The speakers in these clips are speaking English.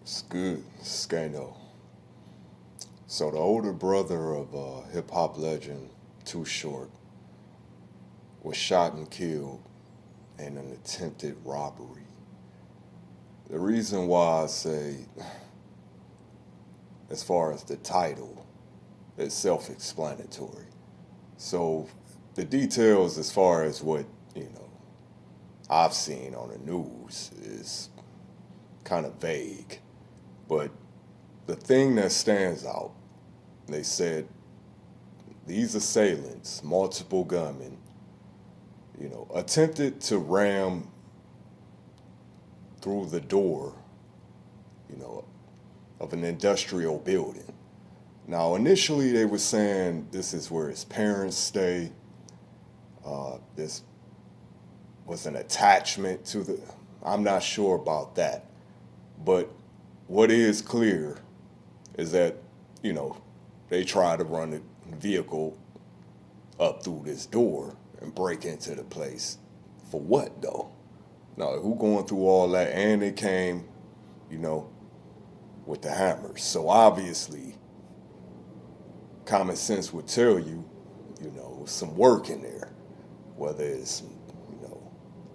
It's good. Skano. So the older brother of hip hop legend Too Short was shot and killed in an attempted robbery. The reason why I say, as far as the title, it's self-explanatory. So the details, as far as what you know I've seen on the news, is kind of vague. But the thing that stands out, they said these assailants, multiple gunmen, attempted to ram through the door, you know, of an industrial building. Now, initially, they were saying this is where his parents stay. This was an attachment to the. I'm not sure about that. But what is clear is that, you know, they tried to run the vehicle up through this door and break into the place. For what, though? Now, who going through all that? And they came, you know, with the hammers. So obviously, common sense would tell you, some work in there. Whether it's,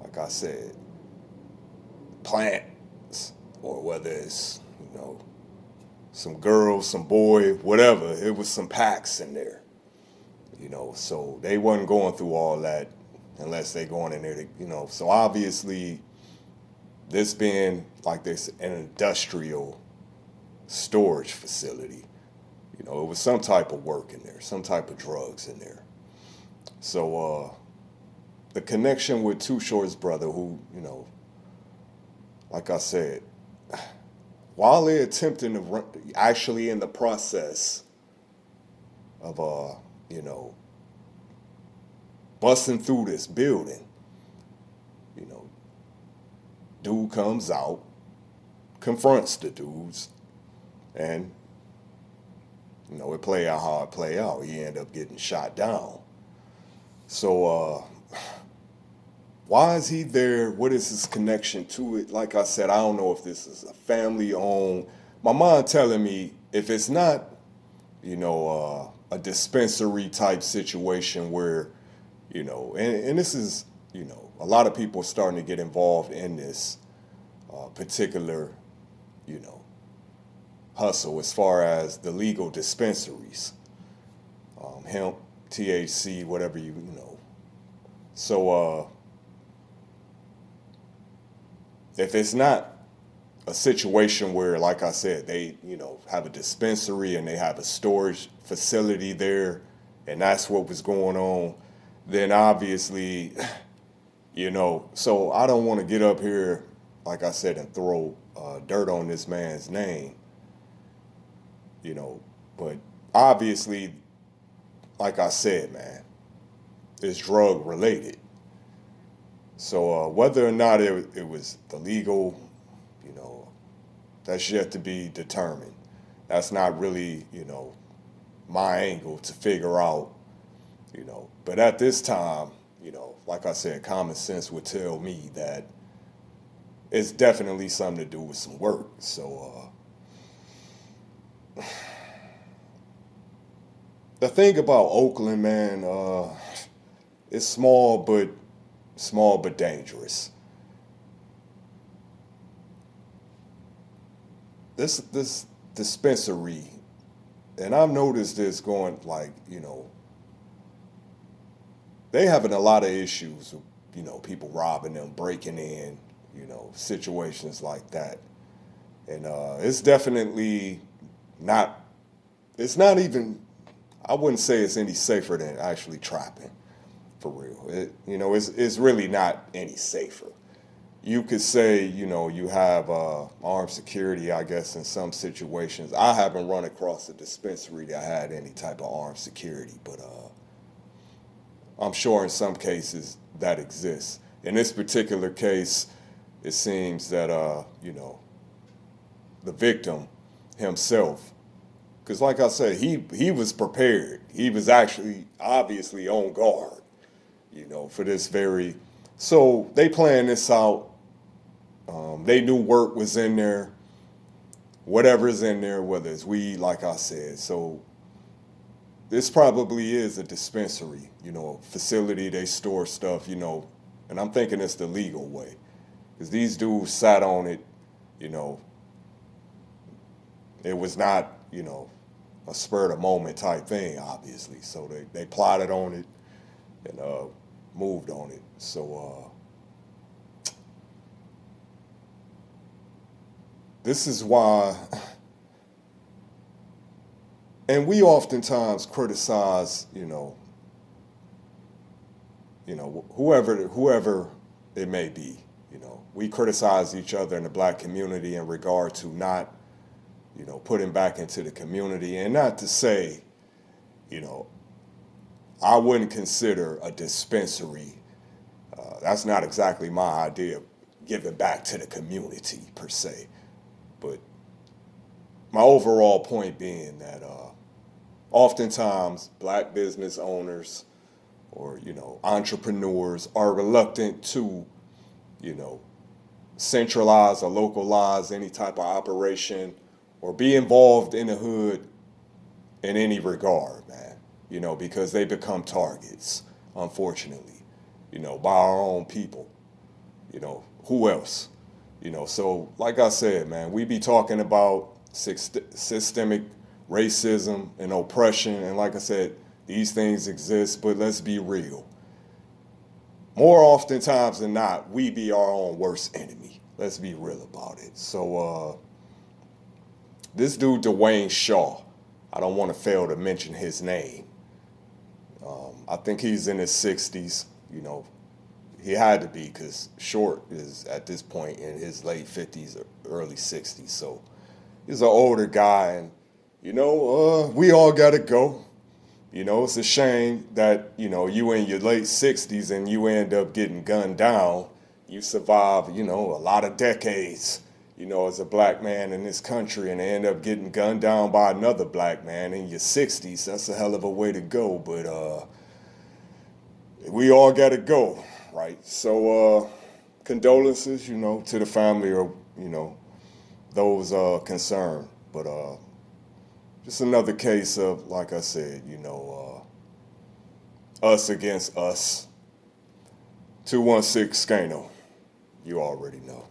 like I said, plants, or whether it's, some girl, some boy, whatever. It was some packs in there, So they wasn't going through all that unless they going in there to, So obviously, this being like this an industrial storage facility, it was some type of work in there, some type of drugs in there. So the connection with Too Short's brother, who, like I said, while they're attempting to run, actually in the process of, busting through this building, you know, dude comes out, confronts the dudes, and, it play out how it play out. He end up getting shot down. So, why is he there? What is his connection to it? Like I said, I don't know if this is a family owned. My mom telling me if it's not, a dispensary type situation where, and this is, a lot of people starting to get involved in this particular, you know, hustle as far as the legal dispensaries, hemp, THC, whatever you know. So, if it's not a situation where, like I said, they, have a dispensary and they have a storage facility there, and that's what was going on, then obviously, so I don't want to get up here, like I said, and throw dirt on this man's name, but obviously, like I said, man, it's drug related. So whether or not it was the legal, you know, that's yet to be determined. That's not really, my angle to figure out, But at this time, like I said, common sense would tell me that it's definitely something to do with some work. So the thing about Oakland, man, it's small but dangerous. This dispensary, and I've noticed this going like, they having a lot of issues with, people robbing them, breaking in, situations like that. And it's definitely not, it's not even, I wouldn't say it's any safer than actually trapping, for real. It's really not any safer. You could say, you have armed security, I guess, in some situations. I haven't run across a dispensary that had any type of armed security, but I'm sure in some cases that exists. In this particular case, it seems that, the victim himself, because like I said, he was prepared. He was actually obviously on guard, for this very. So they planned this out. They knew work was in there. whatever's in there, whether it's weed, like I said. So this probably is a dispensary, facility. They store stuff, and I'm thinking it's the legal way. Because these dudes sat on it, you know, it was not, a spur of the moment type thing, obviously. So they plotted on it and moved on it. So this is why, and we oftentimes criticize, whoever it may be. We criticize each other in the black community in regard to not, putting back into the community. And not to say, I wouldn't consider a dispensary. That's not exactly my idea of giving back to the community per se. But my overall point being that oftentimes black business owners or, entrepreneurs are reluctant to, centralize or localize any type of operation or be involved in the hood in any regard, man, because they become targets, unfortunately, by our own people, who else? So like I said, man, we be talking about systemic racism and oppression. And like I said, these things exist, but let's be real. More oftentimes than not, we be our own worst enemy. Let's be real about it. So this dude, Dwayne Shaw, I don't want to fail to mention his name. I think he's in his 60s. He had to be because Short is at this point in his late 50s or early 60s. So he's an older guy, and we all gotta go. It's a shame that you in your late 60s and you end up getting gunned down. You survive a lot of decades as a black man in this country, and end up getting gunned down by another black man in your 60s. That's a hell of a way to go, but we all gotta go, right? So condolences, to the family or, those concerned. But just another case of, like I said, us against us. 216 Scano. You already know.